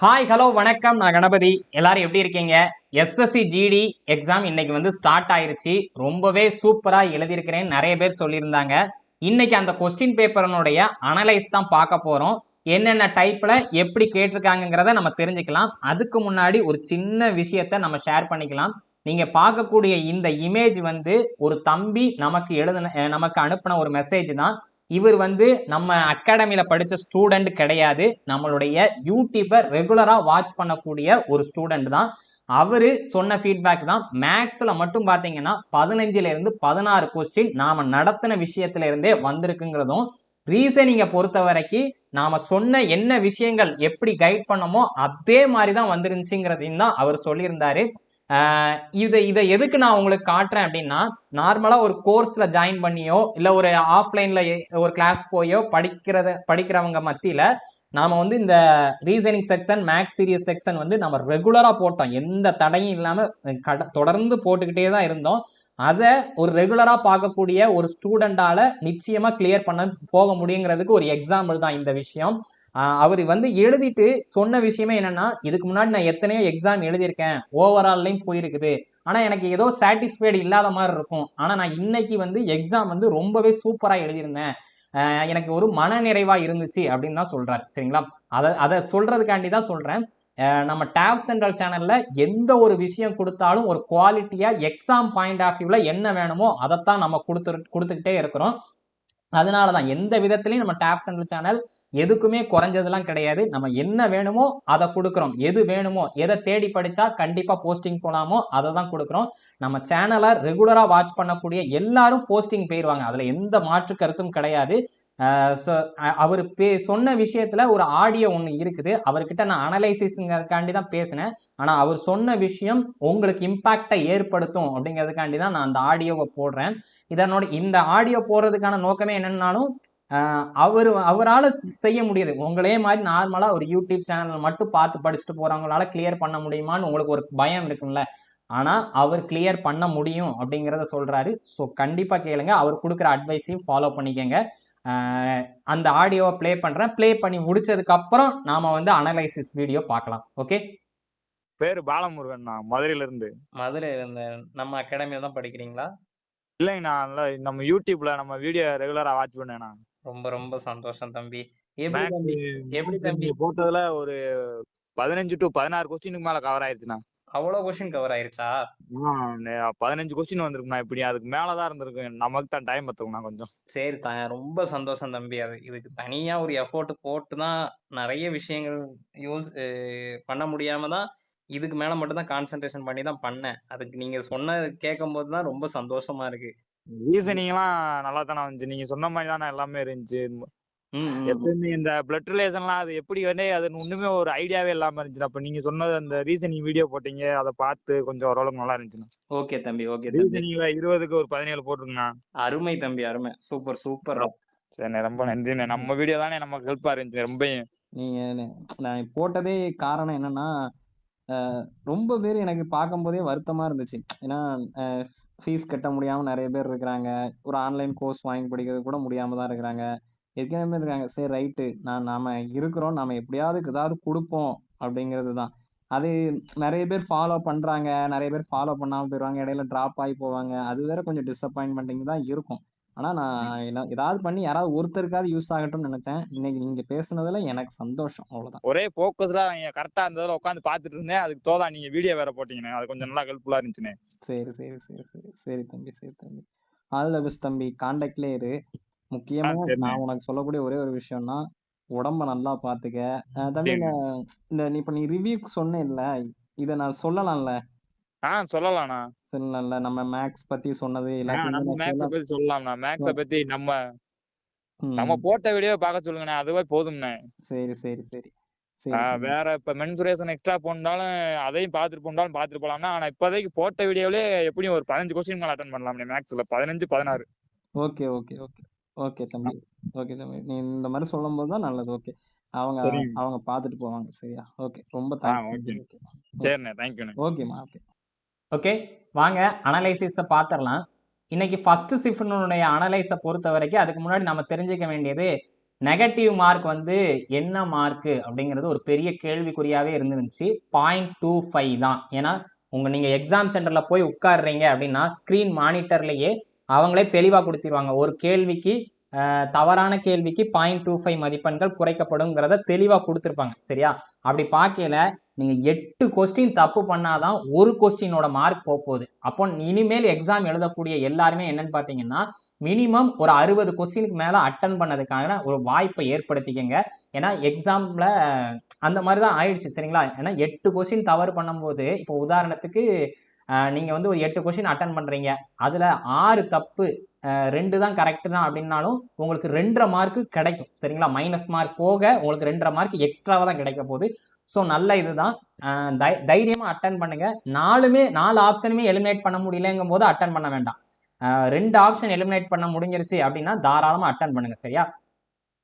Hi hello வணக்கம். நான் கணபதி. எல்லாரும் எப்படி இருக்கீங்க? எஸ்எஸ்சி ஜிடி எக்ஸாம் இன்னைக்கு ஸ்டார்ட் ஆயிருச்சு. ரொம்பவே சூப்பரா எழுதியிருக்கிறேன் நிறைய பேர் சொல்லியிருந்தாங்க. இன்னைக்கு அந்த கொஸ்டின் பேப்பரனுடைய அனலைஸ் தான் பார்க்க போறோம். என்னென்ன டைப்ல எப்படி கேட்டிருக்காங்கிறத நம்ம தெரிஞ்சுக்கலாம். அதுக்கு முன்னாடி ஒரு சின்ன விஷயத்த நம்ம ஷேர் பண்ணிக்கலாம். நீங்க பார்க்கக்கூடிய இந்த இமேஜ் ஒரு தம்பி நமக்கு அனுப்பின ஒரு மெசேஜ் தான். இவர் நம்ம அகாடமியில படிச்ச ஸ்டூடெண்ட் கிடையாது. நம்மளுடைய யூடியூபை ரெகுலரா வாட்ச் பண்ணக்கூடிய ஒரு ஸ்டூடெண்ட் தான். அவரு சொன்ன ஃபீட்பேக் தான். மேக்ஸ்ல மட்டும் பாத்தீங்கன்னா 15ல இருந்து 16 கொஸ்டின் நாம நடத்தின விஷயத்துல இருந்தே வந்திருக்குங்கிறதும், ரீசனிங்கை பொறுத்த வரைக்கும் நாம சொன்ன என்ன விஷயங்கள் எப்படி கைட் பண்ணமோ அதே மாதிரி தான் வந்துருந்துச்சுங்கிறதையும் தான் அவர் சொல்லியிருந்தாரு. இதை எதுக்கு நான் உங்களுக்கு காட்டுறேன் அப்படின்னா, நார்மலா ஒரு கோர்ஸ்ல ஜாயின் பண்ணியோ இல்ல ஒரு ஆஃப்லைன்ல ஒரு கிளாஸ் போயோ படிக்கிறவங்க மத்தியில நாம இந்த reasoning section maths series section நம்ம ரெகுலரா போட்டோம். எந்த தடையும் இல்லாம தொடர்ந்து போட்டுக்கிட்டே தான் இருந்தோம். அதை ஒரு ரெகுலரா பார்க்கக்கூடிய ஒரு ஸ்டூடெண்டால நிச்சயமா கிளியர் பண்ண போக முடியுங்கிறதுக்கு ஒரு எக்ஸாம்பிள் தான் இந்த விஷயம். அவர் எழுதிட்டு சொன்ன விஷயமே என்னன்னா, இதுக்கு முன்னாடி நான் எத்தனையோ எக்ஸாம் எழுதியிருக்கேன், ஓவரால்லையும் போயிருக்குது, ஆனா எனக்கு ஏதோ சாட்டிஸ்ஃபைடு இல்லாத மாதிரி இருக்கும். ஆனா நான் இன்னைக்கு எக்ஸாம் ரொம்பவே சூப்பரா எழுதியிருந்தேன், எனக்கு ஒரு மன நிறைவா இருந்துச்சு அப்படின்னு தான் சொல்றாரு. சரிங்களா? அதை சொல்றதுக்காண்டி தான் சொல்றேன். நம்ம டேப் சென்ட்ரல் சேனல்ல எந்த ஒரு விஷயம் கொடுத்தாலும் ஒரு குவாலிட்டியா எக்ஸாம் பாயிண்ட் ஆஃப் வியூல என்ன வேணுமோ அதைத்தான் நம்ம கொடுத்துக்கிட்டே இருக்கிறோம். அதனாலதான் எந்த விதத்திலையும் நம்ம டேப் சென்ட்ரல் சேனல் எதுக்குமே குறைஞ்சதெல்லாம் கிடையாது. நம்ம என்ன வேணுமோ அதை கொடுக்குறோம். எது வேணுமோ, எதை தேடி படிச்சா கண்டிப்பா போஸ்டிங் போலாமோ அதை தான் கொடுக்குறோம். நம்ம சேனலை ரெகுலரா வாட்ச் பண்ணக்கூடிய எல்லாரும் போஸ்டிங் போயிருவாங்க, அதுல எந்த மாற்று கருத்தும் கிடையாது. அவர் சொன்ன விஷயத்துல ஒரு ஆடியோ ஒண்ணு இருக்குது. அவர்கிட்ட நான் அனலைசிஸ்ங்கிறதுக்காண்டி தான் பேசினேன். ஆனா அவர் சொன்ன விஷயம் உங்களுக்கு இம்பாக்டை ஏற்படுத்தும் அப்படிங்கிறதுக்காண்டி தான் நான் அந்த ஆடியோவை போடுறேன். இந்த ஆடியோ போடுறதுக்கான நோக்கமே என்னன்னாலும், அவரால் செய்ய முடியுது. உங்களே மாதிரி நார்மலா ஒரு யூடியூப் சேனல் மட்டும் பார்த்து படிச்சுட்டு போறவங்களால கிளியர் பண்ண முடியுமான்னு உங்களுக்கு ஒரு பயம் இருக்கும்ல. ஆனா அவர் கிளியர் பண்ண முடியும் அப்படிங்கிறத சொல்றாரு. ஸோ கண்டிப்பா கேளுங்க. அவர் கொடுக்குற அட்வைஸையும் ஃபாலோ பண்ணிக்கங்க. அந்த ஆடியோவை ப்ளே பண்றேன். ப்ளே பண்ணி முடிச்சதுக்கு அப்புறம் நாம அனலைசிஸ் வீடியோ பார்க்கலாம். ஓகே? பேரு பாலமுருகன், நான் மதுரையில இருந்து. மதுரையில இருந்து நம்ம அகாடமியில தான் படிக்கிறீங்களா? இல்லைங்கண்ணா, நம்ம யூடியூப்ல நம்ம வீடியோ ரெகுலரா வாட்ச் பண்ணேண்ணா. ரொம்ப ரொம்ப சந்தோஷம் தம்பி. எப்படி மேக்ஸ் தம்பி நீங்க போட்டதுல ஒரு 15 to 16 கொஸ்டினுக்கு மேல கவர் ஆயிருச்சுண்ணா. அவ்வளவு கொஸ்டின் கவர் ஆயிருச்சா? 15 கொஸ்டின் வந்திருக்குண்ணா. இப்படி அதுக்கு மேலதான் இருந்திருக்கு. நமக்கு தான் டைம் பத்துக்குண்ணா கொஞ்சம். சரி, ரொம்ப சந்தோஷம் தம்பி. இதுக்கு தனியா ஒரு எஃபோர்ட் போட்டு தான் நிறைய விஷயங்கள் பண்ண முடியாம தான் இதுக்கு மேல மட்டும் தான் கான்சென்ட்ரேஷன் பண்ணி தான் பண்ணேன். அதுக்கு நீங்க சொன்னது கேட்கும் போது தான் ரொம்ப சந்தோஷமா இருக்கு. ரீசனிங் எல்லாம் நல்லா தானே வந்துச்சு. நீங்க சொன்ன மாதிரி தானே எல்லாமே இருந்துச்சு. எப்பவுமே இந்த பிளட் ரிலேஷன்லாம் அது எப்படி அது ஒண்ணுமே ஒரு ஐடியாவே இல்லாம இருந்துச்சு. அப்ப நீங்க சொன்னது அந்த ரீசனிங் வீடியோ போட்டீங்க, அதை பார்த்து கொஞ்சம் ஓரளவுக்கு நல்லா இருந்துச்சுண்ணா. ஓகே தம்பி, ஓகே தம்பி. ரீசனிங்ல 20க்கு ஒரு 17 போட்டுருங்கண்ணா. அருமை தம்பி, அருமை. Super super. சரி, ரொம்ப நன்றிண்ணே. நம்ம வீடியோ தானே நமக்கு ஹெல்ப்பா இருந்துச்சு ரொம்ப. நீங்க நான் போட்டதே காரணம் என்னன்னா, ரொம்ப பேர் எனக்கு பார்க்கும்போதே வருத்தமா இருந்துச்சு. ஏன்னா ஃபீஸ் கட்ட முடியாம நிறைய பேர் இருக்கிறாங்க. ஒரு ஆன்லைன் கோர்ஸ் வாங்கி படிக்கிறது கூட முடியாம தான் இருக்கிறாங்க. ஏற்கனவே இருக்காங்க. சரி ரைட்டு, நாம இருக்கிறோம், நாம எப்படியாவது ஏதாவது கொடுப்போம் அப்படிங்கிறது தான். அது நிறைய பேர் ஃபாலோ பண்றாங்க, நிறைய பேர் ஃபாலோ பண்ணாம போயிடுவாங்க, இடையில டிராப் ஆகி போவாங்க. அது வேற கொஞ்சம் டிசப்பாயின்மெண்டிங் தான் இருக்கும். ஆனா நான் ஏதாவது பண்ணி யாராவது ஒருத்தருக்காவது யூஸ் ஆகட்டும்னு நினைச்சேன். இன்னைக்கு நீங்க பேசுனதுல எனக்கு சந்தோஷம். அவ்வளவுதான். ஒரே போக்கஸ்டா கரெக்டா இருந்ததுல உட்காந்து பாத்துட்டு இருந்தேன். அதுக்கு தோதா நீங்க வீடியோ வேற போட்டீங்கண்ணே. அது கொஞ்சம் நல்லா ஹெல்ப்ஃபுல்லா இருந்துச்சுண்ணே. சரி சரி சரி சரி சரி தம்பி, சரி தம்பி. ஆல் த பெஸ்ட் தம்பி. கான்டாக்ட்லயே இரு. முக்கியமா நான் உனக்கு சொல்லக்கூடிய ஒரே ஒரு விஷயம்னா, உடம்ப நல்லா பாத்துக்க. தம்பி, இப்ப நீ ரிவ்யூ சொன்ன இல்ல, இத நான் சொல்லலாம்ல? சொல்லலாம்ண்ணா. சொல்லலாம்ல? நம்ம மேக்ஸ் பத்தி சொன்னது எல்லாத்தையும் நம்ம மேக்ஸ பத்தி சொல்லலாம்ண்ணா. மேக்ஸ பத்தி நம்ம போட்ட வீடியோ பார்க்க சொல்லுங்கண்ணே, அதுவே போதும்ண்ணே. சரி சரி சரி சரி. வேற இப்ப மென்சுரேஷன் எக்ஸ்ட்ரா போனாலும் அதையும் பாத்துட்டு போலாம்னா. ஆனா இப்போதைக்கு போட்ட வீடியோவிலே எப்படியும் ஒரு 15 கொஸ்டின் மேல அட்டன் பண்ணலாம்ண்ணே மேக்ஸ்ல. 15, 16. ஓகே ஓகே ஓகே ஓகே தம்பி, ஓகே தம்பி. நீ இந்த மாதிரி சொல்லும் போது தான் நல்லது. ஓகே, அவங்க அவங்க பார்த்துட்டு போவாங்க. சரியா? ஓகே, ரொம்ப தேங்க்ஸ். சரிண்ணே, தேங்க்யூண்ணே. ஓகேம்மா, ஓகே ஓகே. வாங்க அனலைசிஸை பார்த்துடலாம். இன்னைக்கு ஃபர்ஸ்ட் ஷிஃப்டினுடைய அனலைஸை பொறுத்த வரைக்கும் அதுக்கு முன்னாடி நம்ம தெரிஞ்சுக்க வேண்டியது, நெகட்டிவ் மார்க் வந்து என்ன மார்க்கு அப்படிங்கிறது ஒரு பெரிய கேள்விக்குறியாவே இருந்துருந்துச்சு. 0.25 தான். ஏன்னா நீங்க எக்ஸாம் சென்டர்ல போய் உட்கார்றீங்க அப்படின்னா ஸ்கிரீன் மானிட்டர்லயே அவங்களே தெளிவா கொடுத்துருவாங்க. ஒரு கேள்விக்கு தவறான கேள்விக்கு 0.25 மதிப்பெண்கள் குறைக்கப்படுங்கிறத தெளிவா கொடுத்துருப்பாங்க. சரியா? அப்படி பார்க்கையில நீங்க 8 கொஸ்டின் தப்பு பண்ணாதான் ஒரு கொஸ்டினோட மார்க் போகுது. அப்போ இனிமேல் எக்ஸாம் எழுதக்கூடிய எல்லாருமே என்னன்னு பாத்தீங்கன்னா மினிமம் ஒரு 60 கொஸ்டினுக்கு மேல அட்டன் பண்ணதுக்கான ஒரு வாய்ப்பை ஏற்படுத்திக்கங்க. ஏன்னா எக்ஸாம்ல அந்த மாதிரி தான் ஆயிடுச்சு. சரிங்களா? ஏன்னா 8 கொஸ்டின் தவறு பண்ணும்போது இப்போ உதாரணத்துக்கு நீங்க வந்து ஒரு 8 கொஸ்டின் அட்டன் பண்றீங்க, அதுல 6 தப்பு 2 தான் கரெக்ட் தான் அப்படின்னாலும் உங்களுக்கு 2.5 மார்க் கிடைக்கும். சரிங்களா? மைனஸ் மார்க் போக உங்களுக்கு 2.5 மார்க் எக்ஸ்ட்ராவா தான் கிடைக்க போகுது. ஸோ நல்ல இதுதான். தைரியமா அட்டன் பண்ணுங்க. 4 ஆப்ஷனுமே எலிமினேட் பண்ண முடியலங்கும் போது அட்டன் பண்ண வேண்டாம். 2 ஆப்ஷன் எலிமினேட் பண்ண முடிஞ்சிருச்சு அப்படின்னா தாராளமா அட்டன் பண்ணுங்க. சரியா?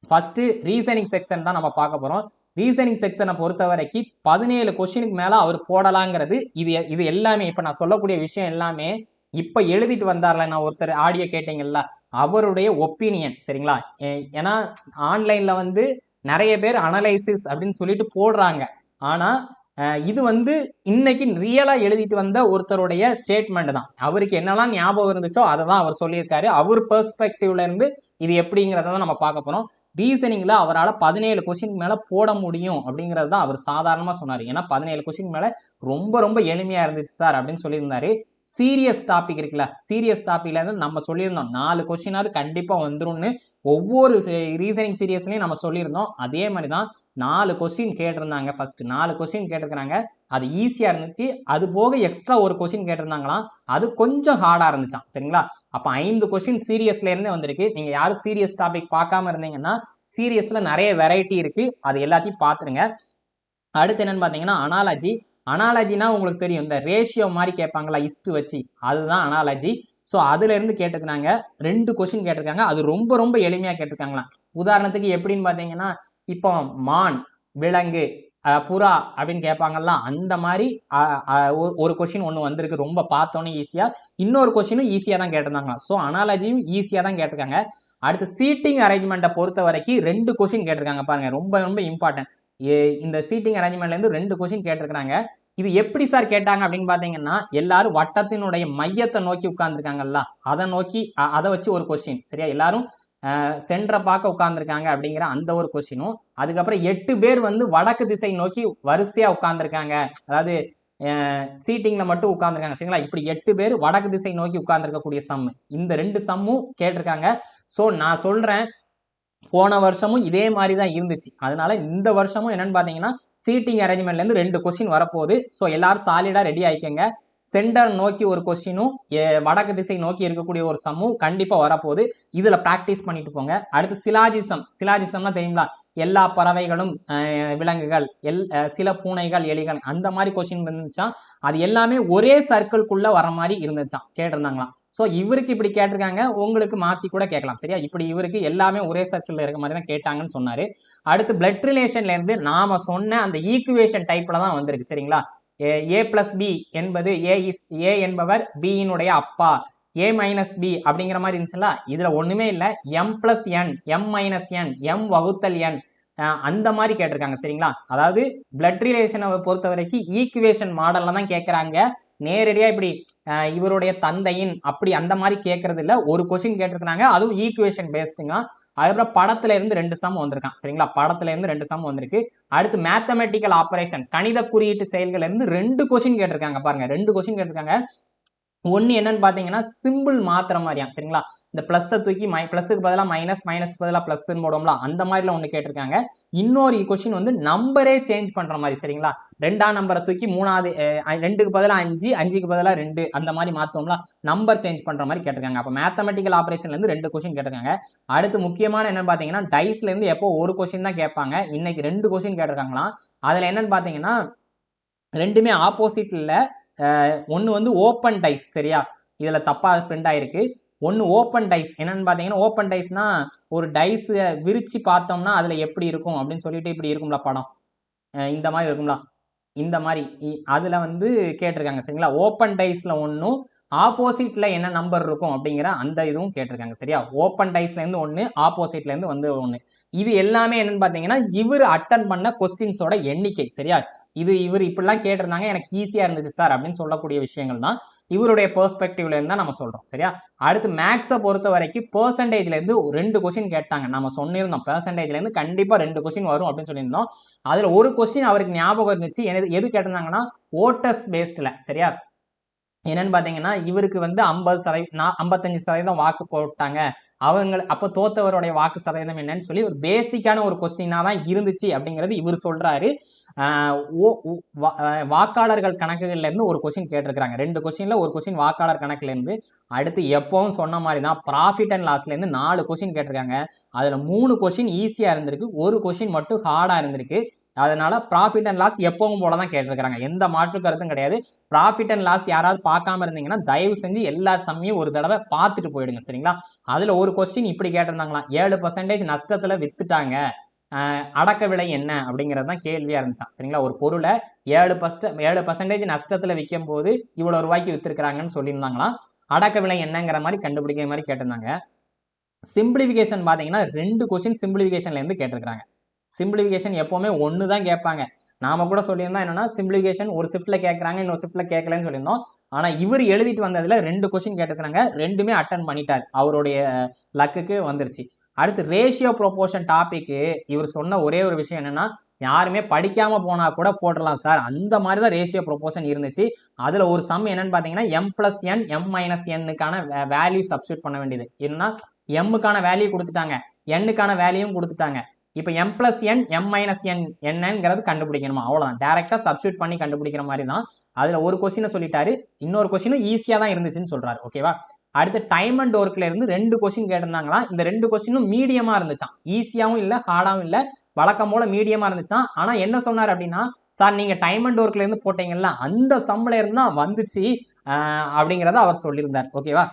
ஃபர்ஸ்ட் ரீசனிங் செக்ஷன் தான் நம்ம பார்க்க போறோம். ரீசனிங் செக்ஷனை பொறுத்த வரைக்கும் 17 கொஸ்டினுக்கு மேல அவர் போடலாங்கிறது இது எல்லாமே இப்ப நான் சொல்லக்கூடிய விஷயம் எல்லாமே இப்ப எழுதிட்டு வந்தார்ல, நான் ஒருத்தர் ஆடியோ கேட்டீங்கல்ல, அவருடைய ஒப்பீனியன். சரிங்களா? ஏன்னா ஆன்லைன்ல வந்து நிறைய பேர் அனலைசிஸ் அப்படின்னு சொல்லிட்டு போடுறாங்க. ஆனா இது வந்து இன்னைக்கு ரியலா எழுதிட்டு வந்த ஒருத்தருடைய ஸ்டேட்மெண்ட் தான். அவருக்கு என்னெல்லாம் ஞாபகம் இருந்துச்சோ அதை தான் அவர் சொல்லியிருக்காரு. அவர் பெர்ஸ்பெக்டிவ்ல இருந்து இது எப்படிங்கிறத தான் நம்ம பார்க்க போறோம். ரீசனிங்ல அவரால் 17 கொஸ்டின் மேல போட முடியும் அப்படிங்கிறது தான் அவர் சாதாரணமா சொன்னாரு. ஏன்னா 17 கொஸ்டின் மேல ரொம்ப ரொம்ப எளிமையா இருந்துச்சு சார் அப்படின்னு சொல்லியிருந்தாரு. சீரியஸ் டாபிக் இருக்குல்ல, சீரியஸ் டாபிக்ல இருந்து நம்ம சொல்லியிருந்தோம் 4 கொஸ்டினாவது கண்டிப்பா வந்துரும்னு ஒவ்வொரு ரீசனிங் சீரியஸ்லயும் நம்ம சொல்லியிருந்தோம். அதே மாதிரி தான் 4 கொஸ்டின் கேட்டிருந்தாங்க. ஃபர்ஸ்ட் 4 கொஸ்டின் கேட்டிருக்காங்க. அது ஈஸியா இருந்துச்சு. அது போக எக்ஸ்ட்ரா ஒரு கொஸ்டின் கேட்டிருந்தாங்களாம், அது கொஞ்சம் ஹார்டா இருந்துச்சாம். சரிங்களா? அப்ப 5 கொஸ்டின் சீரியஸ்ல இருந்து வந்திருக்கு. நீங்க யாரும் சீரியஸ் டாபிக் பார்க்காம இருந்தீங்கன்னா சீரியஸ்ல நிறைய வெரைட்டி இருக்கு, அது எல்லாத்தையும் பார்த்துருங்க. அடுத்து என்னன்னு பாத்தீங்கன்னா அனாலஜி. அனாலஜினா உங்களுக்கு தெரியும், இந்த ரேஷியோ மாதிரி கேட்பாங்களா இஸ்ட் வச்சு, அதுதான் அனாலஜி. ஸோ அதுல இருந்து கேட்டுக்கிறாங்க. 2 கொஸ்டின் கேட்டிருக்காங்க. அது ரொம்ப ரொம்ப எளிமையா கேட்டிருக்காங்களாம். உதாரணத்துக்கு எப்படின்னு பாத்தீங்கன்னா இப்போ மான், விலங்கு, புறா அப்படின்னு கேட்பாங்கல்ல, அந்த மாதிரி ஒரு கொஸ்டின் ஒன்று வந்திருக்கு. ரொம்ப பார்த்தோன்னே ஈஸியா. இன்னொரு கொஸ்டினும் ஈஸியா தான் கேட்டிருந்தாங்களாம். ஸோ அனாலஜியும் ஈஸியா தான் கேட்டிருக்காங்க. அடுத்து சீட்டிங் அரேஞ்ச்மெண்ட்டை பொறுத்த வரைக்கும் 2 கொஸ்டின் கேட்டிருக்காங்க. பாருங்க, ரொம்ப ரொம்ப இம்பார்ட்டன்ட். இந்த சீட்டிங் அரேஞ்ச்மெண்ட்ல இருந்து 2 கொஸ்டின் கேட்டிருக்காங்க. இது எப்படி சார் கேட்டாங்க அப்படின்னு பாத்தீங்கன்னா எல்லாரும் வட்டத்தினுடைய மையத்தை நோக்கி உட்கார்ந்துருக்காங்கல்ல, அதை வச்சு ஒரு கொஸ்டின். சரியா? எல்லாரும் சென்டரை பார்க்க உட்கார்ந்துருக்காங்க அப்படிங்கிற அந்த ஒரு கொஸ்டினும், அதுக்கப்புறம் 8 பேர் வந்து வடக்கு திசை நோக்கி வரிசையா உட்கார்ந்துருக்காங்க, அதாவது சீட்டிங்ல மட்டும் உட்கார்ந்துருக்காங்க. சரிங்களா? இப்படி 8 பேர் வடக்கு திசை நோக்கி உட்கார்ந்துருக்கக்கூடிய சம், இந்த 2 சம்மும் கேட்டிருக்காங்க. ஸோ நான் சொல்றேன், போன வருஷமும் இதே மாதிரி தான் இருந்துச்சு. அதனால இந்த வருஷமும் என்னன்னு பாத்தீங்கன்னா சீட்டிங் அரேஞ்ச்மெண்ட்ல இருந்து 2 கொஸ்டின் வரப்போகுது. ஸோ எல்லாரும் சாலிடா ரெடி ஆயிக்கங்க. சென்டர் நோக்கி ஒரு கொஸ்டினும் வடக்கு திசை நோக்கி இருக்கக்கூடிய ஒரு சம்மும் கண்டிப்பா வரப்போகுது. இதுல பிராக்டிஸ் பண்ணிட்டு போங்க. அடுத்து சிலாஜிசம்னா தெரியுங்களா? எல்லா பறவைகளும் விலங்குகள், சில பூனைகள், எலிகள், அந்த மாதிரி கொஸ்டின் இருந்துச்சான். அது எல்லாமே ஒரே சர்க்கிள்குள்ள வர மாதிரி இருந்துச்சான், கேட்டிருந்தாங்களாம். ஸோ இவருக்கு இப்படி கேட்டிருக்காங்க, உங்களுக்கு மாற்றி கூட கேட்கலாம். சரியா? இப்படி இவருக்கு எல்லாமே ஒரே சர்க்கிளில் இருக்க மாதிரி தான் கேட்டாங்கன்னு சொன்னார். அடுத்து பிளட் ரிலேஷன்லேருந்து நாம் சொன்ன அந்த ஈக்குவேஷன் டைப்பில் தான் வந்திருக்கு. சரிங்களா? ஏ பிளஸ் பி என்பது ஏ என்பவர் பியினுடைய அப்பா, ஏ மைனஸ் பி அப்படிங்கிற மாதிரி இருந்துச்சுல்ல, இதில் ஒன்றுமே இல்லை. M plus N, M minus n, M வகுத்தல் என், அந்த மாதிரி கேட்டிருக்காங்க. சரிங்களா? அதாவது பிளட் ரிலேஷனை பொறுத்த வரைக்கும் ஈக்குவேஷன் மாடல்ல தான் கேட்குறாங்க. நேரடியா இப்படி இவருடைய தந்தையின் அப்படி அந்த மாதிரி கேட்கறது இல்ல. ஒரு கொஸ்டின் கேட்டிருக்காங்க, அதுவும் ஈக்குவேஷன் பேஸ்டுங்க. அதுக்கப்புறம் படத்துல இருந்து 2 சம் வந்திருக்கான். சரிங்களா? படத்துல இருந்து 2 சம் வந்திருக்கு. அடுத்து மேத்தமெட்டிக்கல் ஆபரேஷன், கணித குறியீட்டு செயல்கள் இருந்து 2 கொஸ்டின் கேட்டிருக்காங்க. பாருங்க, 2 கொஸ்டின் கேட்டிருக்காங்க. ஒன்னு என்னன்னு பாத்தீங்கன்னா சிம்பிள் மாத்திர மாதிரியா. சரிங்களா? இந்த பிளஸ் தூக்கி பிளஸுக்கு பதிலாக மைனஸ், மைனஸ் பதிலாக பிளஸ் போடுவோம்ல, அந்த மாதிரில ஒன்று கேட்டிருக்காங்க. இன்னொரு கொஸ்டின் வந்து நம்பரே சேஞ்ச் பண்ற மாதிரி. சரிங்களா? 2ஆம் நம்பரை தூக்கி 3வது 2க்கு பதிலாக 5, 5க்கு பதிலாக 2, அந்த மாதிரி மாத்தோம்ல, நம்பர் சேஞ்ச் பண்ற மாதிரி கேட்டிருக்காங்க. அப்போ மேத்தமெட்டிக்கல் ஆபரேஷன்ல இருந்து 2 கொஸ்டின் கேட்டிருக்காங்க. அடுத்து முக்கியமான என்னன்னு பாத்தீங்கன்னா டைஸ்ல இருந்து எப்போ ஒரு கொஸ்டின் தான் கேட்பாங்க. இன்னைக்கு 2 கொஸ்டின் கேட்டிருக்காங்களாம். அதுல என்னன்னு பாத்தீங்கன்னா ரெண்டுமே ஆப்போசிட் இல்ல. ஒன்று வந்து ஓப்பன் டைஸ். சரியா? இதுல தப்பா பிரிண்ட் ஆயிருக்கு. ஒன்று ஓப்பன் டைஸ். என்னன்னு பாத்தீங்கன்னா ஓப்பன் டைஸ்னா ஒரு டைஸ் விரிச்சு பார்த்தோம்னா அதுல எப்படி இருக்கும் அப்படின்னு சொல்லிட்டு இப்படி இருக்கும்ல படம், இந்த மாதிரி இருக்கும்ல, இந்த மாதிரி அதுல வந்து கேட்டிருக்காங்க. சரிங்களா? ஓப்பன் டைஸ்ல ஒன்றும் ஆப்போசிட்ல என்ன நம்பர் இருக்கும் அப்படிங்கிற அந்த இதுவும் கேட்டிருக்காங்க. சரியா, ஓப்பன் டைஸ்ல இருந்து ஒன்று, ஆப்போசிட்ல இருந்து வந்து ஒன்று. இது எல்லாமே என்னன்னு பாத்தீங்கன்னா இவர் அட்டன் பண்ண கொஸ்டின்ஸோட எண்ணிக்கை. சரியா, இவர் இப்படிலாம் கேட்டிருந்தாங்க, எனக்கு ஈஸியா இருந்துச்சு சார் அப்படின்னு சொல்லக்கூடிய விஷயங்கள் தான் இவருடைய பெர்ஸ்பெக்டிவ்ல இருந்தா நம்ம சொல்றோம். சரியா, அடுத்து மேக்ஸை பொறுத்த வரைக்கும் பெர்சன்டேஜ்ல இருந்து 2 கொஸ்டின் கேட்டாங்க. நம்ம சொன்னிருந்தோம் பெர்சன்டேஜ்ல இருந்து கண்டிப்பா 2 கொஸ்டின் வரும் அப்படின்னு சொல்லியிருந்தோம். அதுல ஒரு கொஸ்டின் அவருக்கு ஞாபகம் இருந்துச்சு. எது கேட்டிருந்தாங்கன்னா ஓட்டர்ஸ் பேஸ்ட்ல. சரியா, என்னன்னு பாத்தீங்கன்னா இவருக்கு வந்து 55% வாக்கு போட்டாங்க அவங்க, அப்ப தோத்தவருடைய வாக்கு சதவீதம் என்னன்னு சொல்லி ஒரு பேசிக்கான ஒரு கொஸ்டினா தான் இருந்துச்சு அப்படிங்கிறது இவர் சொல்றாரு. வாக்காளர்கள் கணக்குகள்ல இருந்து ஒரு கொஸ்டின் கேட்டிருக்காங்க. 2 கொஸ்டின்ல ஒரு கொஸ்டின் வாக்காளர் கணக்குல இருந்து. அடுத்து எப்பவும் சொன்ன மாதிரி தான் ப்ராஃபிட் அண்ட் லாஸ்ல இருந்து 4 கொஸ்டின் கேட்டிருக்காங்க. அதுல 3 கொஸ்டின் ஈஸியா இருந்திருக்கு, ஒரு கொஸ்டின் மட்டும் ஹார்டா இருந்திருக்கு. அதனால ப்ராஃபிட் அண்ட் லாஸ் எப்பவும் போல தான் கேட்டிருக்காங்க, எந்த மாற்று கருத்தும் கிடையாது. ப்ராஃபிட் அண்ட் லாஸ் யாராவது பார்க்காம இருந்தீங்கன்னா தயவு செஞ்சு எல்லா சமயம் ஒரு தடவை பார்த்துட்டு போயிடுங்க. சரிங்களா, அதுல ஒரு கொஸ்டின் இப்படி கேட்டிருந்தாங்களாம், 7% நஷ்டத்துல வித்துட்டாங்க, அடக்க விலை என்ன அப்படிங்கிறது தான் கேள்வியா இருந்துச்சான். சரிங்களா, ஒரு பொருளை 7% நஷ்டத்துல விற்கும் போது இவ்வளவு ரூபாய்க்கு வித்துருக்காங்கன்னு சொல்லியிருந்தாங்களாம், அடக்க விலை என்னங்கிற மாதிரி கண்டுபிடிக்கிற மாதிரி கேட்டிருந்தாங்க. சிம்பிளிபிகேஷன் பாத்தீங்கன்னா 2 கொஸ்டின் சிம்பிளிபிகேஷன்ல இருந்து கேட்டிருக்காங்க. சிம்பிளிபிகேஷன் எப்பவுமே ஒன்று தான் கேட்பாங்க. நாம கூட சொல்லியிருந்தோம் என்னன்னா சிம்பிளிபிகேஷன் ஒரு ஷிஃப்ட்ல கேட்கறாங்க, இன்னொரு ஷிஃப்ட்ல கேட்கலன்னு சொல்லியிருந்தோம். ஆனா இவர் எழுதிட்டு வந்ததுல 2 கொஸ்டின் கேட்டிருக்காங்க, ரெண்டுமே அட்டன் பண்ணிட்டார், அவருடைய லக்குக்கு வந்துருச்சு. அடுத்து ரேஷியோ ப்ரொபோர்ஷன் டாபிக் இவர் சொன்ன ஒரே ஒரு விஷயம் என்னன்னா யாருமே படிக்காம போனா கூட போடலாம் சார், அந்த மாதிரி தான் ரேஷியோ ப்ரொபோர்ஷன் இருந்துச்சு. அதுல ஒரு சம் என்னன்னு பாத்தீங்கன்னா m+n m-nக்கான வேல்யூ சப்ஸ்டியூட் பண்ண வேண்டியது. என்னன்னா எம்முக்கான வேல்யூ கொடுத்துட்டாங்க, எண்ணுக்கான வேல்யூவும் கொடுத்துட்டாங்க. இப்போ m+n m-n என்னங்கிறது கண்டுபிடிக்கணுமா, அவ்வளவுதான், டைரக்டா சப்ஸ்டியூட் பண்ணி கண்டுபிடிக்கிற மாதிரி தான். அதுல ஒரு கொஸ்டினை சொல்லிட்டாரு, இன்னொரு கொஸ்டினும் ஈஸியா தான் இருந்துச்சுன்னு சொல்றாரு. ஓகேவா, அடுத்து டைம் அண்ட் ஒர்க்ல இருந்து 2 கொஸ்டின் கேட்டிருந்தாங்களா, இந்த 2 கொஸ்டினும் மீடியமா இருந்துச்சான், ஈஸியாவும் இல்ல ஹார்டாவும் இல்ல, வழக்கம் போல மீடியமா இருந்துச்சான். ஆனா என்ன சொன்னார் அப்படின்னா, சார் நீங்க டைம் அண்ட் ஒர்க்ல இருந்து போட்டீங்கல்ல அந்த சம்ல இருந்து தான் வந்துச்சு அப்படிங்கிறத அவர் சொல்லியிருந்தார். ஓகேவா,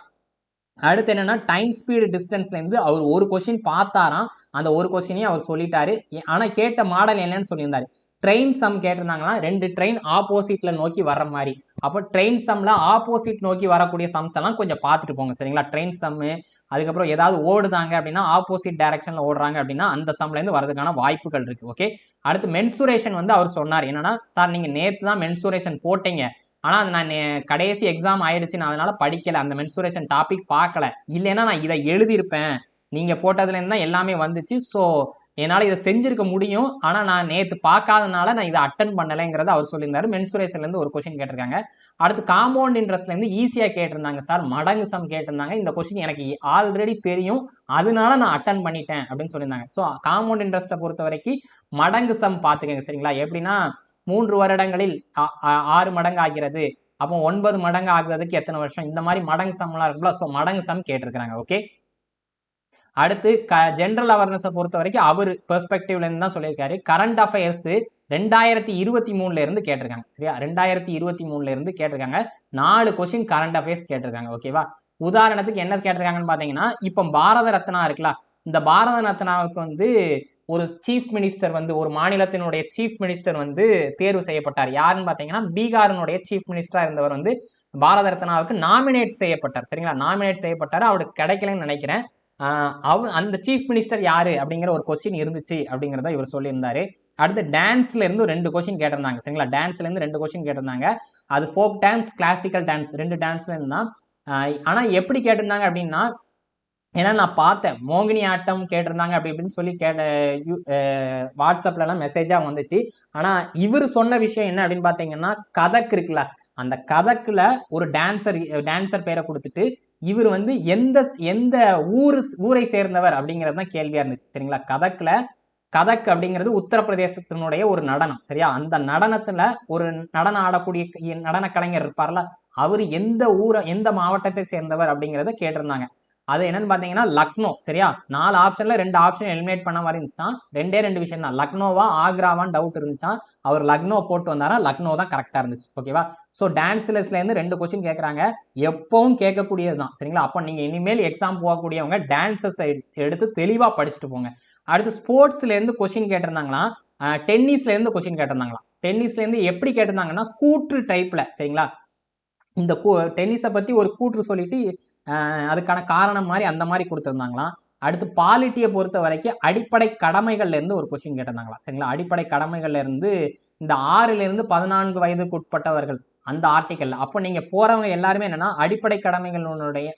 அடுத்து என்னன்னா டைம் ஸ்பீடு டிஸ்டன்ஸ்ல இருந்து அவர் ஒரு கொஸ்டின் பார்த்தாராம், அந்த ஒரு கொஸ்டினையும் அவர் சொல்லிட்டாரு. ஆனா கேட்ட மாடல் என்னன்னு சொல்லியிருந்தாரு, ட்ரெயின் சம் கேட்டிருந்தாங்கன்னா 2 ட்ரெயின் ஆப்போசிட்ல நோக்கி வர்ற மாதிரி. அப்போ ட்ரெயின் சம்ல ஆப்போசிட் நோக்கி வரக்கூடிய சம்ஸ் எல்லாம் கொஞ்சம் பார்த்துட்டு போங்க. சரிங்களா, ட்ரெயின் சம்மு, அதுக்கப்புறம் ஏதாவது ஓடுதாங்க அப்படின்னா ஆப்போசிட் டைரக்ஷன்ல ஓடுறாங்க அப்படின்னா அந்த சம்ல இருந்து வரதுக்கான வாய்ப்புகள் இருக்கு. ஓகே, அடுத்து மென்சுரேஷன் வந்து அவர் சொன்னார் என்னன்னா, சார் நீங்க நேத்து தான் மென்சுரேஷன் போட்டீங்க, ஆனா அது நான் கடைசி எக்ஸாம் ஆயிடுச்சு, நான் அதனால படிக்கல, அந்த மென்சுரேஷன் டாபிக் பார்க்கல, இல்லைன்னா நான் இதை எழுதியிருப்பேன், நீங்க போட்டதுல இருந்து தான் எல்லாமே வந்துச்சு, ஸோ என்னால் இதை செஞ்சிருக்க முடியும், ஆனால் நான் நேற்று பார்க்காதனால நான் இதை அட்டன் பண்ணலைங்கிறத அவர் சொல்லியிருந்தாரு. மென்சுரேஷன்லேருந்து ஒரு கொஸ்டின் கேட்டிருக்காங்க. அடுத்து காம்பவுண்ட் இன்ட்ரெஸ்ட்லேருந்து ஈஸியாக கேட்டிருந்தாங்க சார், மடங்கு சம் கேட்டிருந்தாங்க, இந்த கொஸ்டின் எனக்கு ஆல்ரெடி தெரியும் அதனால நான் அட்டன் பண்ணிட்டேன் அப்படின்னு சொல்லியிருந்தாங்க. ஸோ காம்பவுண்ட் இன்ட்ரெஸ்ட்டை பொறுத்த வரைக்கும் மடங்கு சம் பார்த்துக்கங்க. சரிங்களா, எப்படின்னா 3 வருடங்களில் 6 மடங்கு ஆகிறது, அப்போ 9 மடங்கு ஆகுறதுக்கு எத்தனை வருஷம், இந்த மாதிரி மடங்கு சம்லாம் இருக்குல்ல, ஸோ மடங்கு சம் கேட்டிருக்காங்க. ஓகே, அடுத்து ஜென்ரல் அவேர்னஸை பொறுத்த வரைக்கும் அவர் பெர்ஸ்பெக்டிவ்ல இருந்து தான் சொல்லியிருக்காரு. கரண்ட் அஃபேர்ஸ் 2023ல இருந்து கேட்டிருக்காங்க. சரியா, 2023ல இருந்து கேட்டிருக்காங்க, 4 கொஸ்டின் கரண்ட் அஃபேர்ஸ் கேட்டிருக்காங்க. ஓகேவா, உதாரணத்துக்கு என்ன கேட்டிருக்காங்கன்னு பாத்தீங்கன்னா, இப்போ பாரத ரத்னா இருக்குல்ல, இந்த பாரத ரத்னாவுக்கு வந்து ஒரு சீஃப் மினிஸ்டர் வந்து, ஒரு மாநிலத்தினுடைய சீஃப் மினிஸ்டர் வந்து தேர்வு செய்யப்பட்டார். யாருன்னு பாத்தீங்கன்னா பீகாரினுடைய சீஃப் மினிஸ்டரா இருந்தவர் வந்து பாரத ரத்னாவுக்கு நாமினேட் செய்யப்பட்டார். சரிங்களா, நாமினேட் செய்யப்பட்டார், அவருக்கு கிடைக்கலன்னு நினைக்கிறேன். அந்த சீஃப் மினிஸ்டர் யாரு அப்படிங்கிற ஒரு கொஸ்டின் இருந்துச்சு அப்படிங்கிறத இவர் சொல்லியிருந்தாரு. அடுத்து டான்ஸ்ல இருந்து 2 கொஸ்டின் கேட்டிருந்தாங்க. சரிங்களா, டான்ஸ்ல இருந்து 2 கொஸ்டின் கேட்டிருந்தாங்க, அது ஃபோக் டான்ஸ், கிளாசிக்கல் டான்ஸ், 2 டான்ஸ்ல இருந்தா. ஆனா எப்படி கேட்டிருந்தாங்க அப்படின்னா, ஏன்னா நான் பார்த்தேன் மோகினி ஆட்டம் கேட்டிருந்தாங்க அப்படி இப்படின்னு சொல்லி வாட்ஸ்அப்ல எல்லாம் மெசேஜா வந்துச்சு. ஆனா இவர் சொன்ன விஷயம் என்ன அப்படின்னு பாத்தீங்கன்னா, கதக் இருக்குல்ல, அந்த கதக்குல ஒரு டான்சர் பேரை கொடுத்துட்டு இவர் வந்து எந்த ஊரை சேர்ந்தவர் அப்படிங்கிறது தான் கேள்வியா இருந்துச்சு. சரிங்களா, கதக் அப்படிங்கிறது உத்தரப்பிரதேசத்தினுடைய ஒரு நடனம். சரியா, அந்த நடனத்துல ஒரு நடனம் ஆடக்கூடிய நடன கலைஞர் இருப்பார்ல, அவர் எந்த மாவட்டத்தை சேர்ந்தவர் அப்படிங்கிறத கேட்டிருந்தாங்க. அது என்னன்னு பாத்தீங்கன்னா லக்னோ. சரியா, 4 ஆப்ஷன்ல 2 ஆப்ஷன் எலிமினேட் பண்ண மாதிரி இருந்துச்சான். 2 விஷயம் தான், லக்னோவா ஆக்ராவான்னு டவுட் இருந்துச்சான். அவர் லக்னோ போட்டு வந்தாரா, லக்னோ தான் கரெக்டா இருந்துச்சு. ஓகேவா, ஸோ டான்ஸ்ல இருந்து 2 கொஸ்டின் கேட்கறாங்க, எப்பவும் கேட்கக்கூடியதுதான். சரிங்களா, அப்போ நீங்க இனிமேல் எக்ஸாம் போகக்கூடியவங்க டான்சஸ் எடுத்து தெளிவா படிச்சுட்டு போங்க. அடுத்து ஸ்போர்ட்ஸ்ல இருந்து கொஸ்டின் கேட்டிருந்தாங்களா, டென்னிஸ்ல இருந்து கொஸ்டின் கேட்டிருந்தாங்களா. டென்னிஸ்ல இருந்து எப்படி கேட்டிருந்தாங்கன்னா கூற்று டைப்ல. சரிங்களா, இந்த டென்னிஸை பற்றி ஒரு கூற்று சொல்லிட்டு அதுக்கான காரணம் மாதிரி அந்த மாதிரி கொடுத்துருந்தாங்களாம். அடுத்து பாலிட்டியை பொறுத்த வரைக்கும் அடிப்படை கடமைகள்ல இருந்து ஒரு கொஸ்டின் கேட்டிருந்தாங்களா, சரிங்களா. அடிப்படை கடமைகள்ல இருந்து இந்த 6லிருந்து 14 வயதுக்கு உட்பட்டவர்கள் அந்த ஆர்டிக்கல். அப்போ நீங்க போறவங்க எல்லாருமே என்னன்னா அடிப்படை கடமைகளுடைய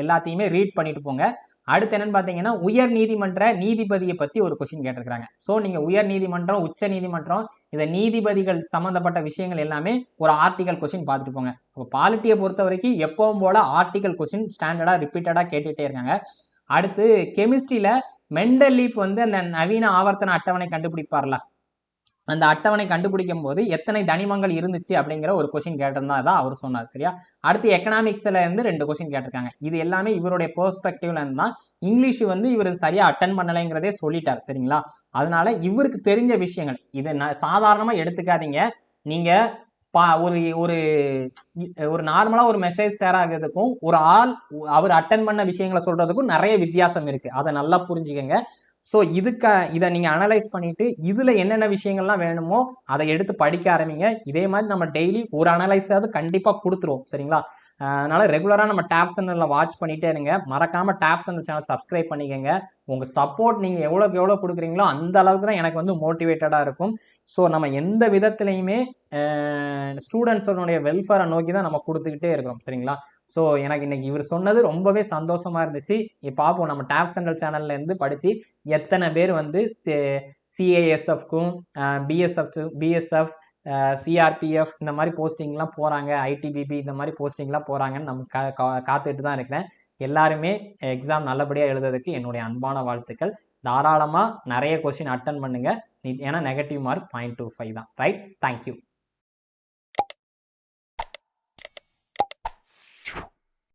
எல்லாத்தையுமே ரீட் பண்ணிட்டு போங்க. அடுத்து என்னன்னு பாத்தீங்கன்னா உயர் நீதிமன்ற நீதிபதியை பத்தி ஒரு கொஸ்டின் கேட்டிருக்காங்க. ஸோ நீங்க உயர் நீதிமன்றம், உச்ச நீதிமன்றம், இந்த நீதிபதிகள் சம்பந்தப்பட்ட விஷயங்கள் எல்லாமே ஒரு ஆர்டிகல் கொஸ்டின் பார்த்துட்டு போங்க. இப்போ பாலிட்டியை பொறுத்த வரைக்கும் எப்பவும் போல ஆர்டிகல் கொஸ்டின் ஸ்டாண்டர்டா ரிப்பீட்டடா கேட்டுட்டே இருக்காங்க. அடுத்து கெமிஸ்ட்ரியில மெண்டலீப் வந்து அந்த நவீன ஆவர்த்தன அட்டவணை கண்டுபிடிப்பார்ல, அந்த அட்டவணை கண்டுபிடிக்கும் போது எத்தனை தனிமங்கள் இருந்துச்சு அப்படிங்கிற ஒரு கொஸ்டின் கேட்டிருந்தா தான் அவர் சொன்னார், சரியா. அடுத்து எக்கனாமிக்ஸ்ல இருந்து 2 கொஸ்டின் கேட்டிருக்காங்க. இது எல்லாமே இவருடைய பெர்ஸ்பெக்டிவ்ல இருந்து தான். இங்கிலீஷ் வந்து இவர் சரியா அட்டன் பண்ணலைங்கிறதே சொல்லிட்டார், சரிங்களா. அதனால இவருக்கு தெரிஞ்ச விஷயங்கள் இதை சாதாரணமா எடுத்துக்காதீங்க. நீங்க ஒரு ஒரு ஒரு நார்மலா ஒரு மெசேஜ் ஷேர் ஆகுறதுக்கும் ஒரு ஆள் அவர் அட்டன் பண்ண விஷயங்களை சொல்றதுக்கும் நிறைய வித்தியாசம் இருக்கு. அதை நல்லா புரிஞ்சுக்கங்க. ஸோ இதை நீங்க அனலைஸ் பண்ணிட்டு இதுல என்னென்ன விஷயங்கள்லாம் வேணுமோ அதை எடுத்து படிக்க ஆரம்பிங்க. இதே மாதிரி நம்ம டெய்லி ஒரு அனலைஸாவது கண்டிப்பா கொடுத்துருவோம், சரிங்களா. அதனால ரெகுலரா நம்ம டேப் சேனல்ல வாட்ச் பண்ணிட்டே இருங்க. மறக்காம டேப் சேனல் சப்ஸ்கிரைப் பண்ணிக்கங்க. உங்க சப்போர்ட் நீங்க எவ்வளவுக்கு எவ்வளவு கொடுக்குறீங்களோ அந்த அளவுக்கு தான் எனக்கு வந்து மோட்டிவேட்டடா இருக்கும். ஸோ நம்ம எந்த விதத்திலையுமே ஸ்டூடெண்ட்ஸோடைய வெல்ஃபேரை நோக்கி தான் நம்ம கொடுத்துக்கிட்டே இருக்கிறோம், சரிங்களா. ஸோ எனக்கு இன்னைக்கு இவர் சொன்னது ரொம்பவே சந்தோஷமா இருந்துச்சு. பார்ப்போம் நம்ம டேப் சென்ட்ரல் சேனல்ல இருந்து படிச்சு எத்தனை பேர் வந்து சிஏஎஸ்எஃப்க்கும் பிஎஸ்எஃப் சிஆர்பிஎஃப் இந்த மாதிரி போஸ்டிங்லாம் போறாங்க, ஐடிபிபி இந்த மாதிரி போஸ்டிங்லாம் போறாங்கன்னு நம்ம காத்துட்டு தான் இருக்கிறேன். எல்லாருமே எக்ஸாம் நல்லபடியாக எழுதுறதுக்கு என்னுடைய அன்பான வாழ்த்துக்கள். தாராளமாக நிறைய கொஸ்டின் அட்டன் பண்ணுங்க. ஏன்னா நெகட்டிவ் மார்க் 0.25 தான், ரைட். தேங்க்யூ.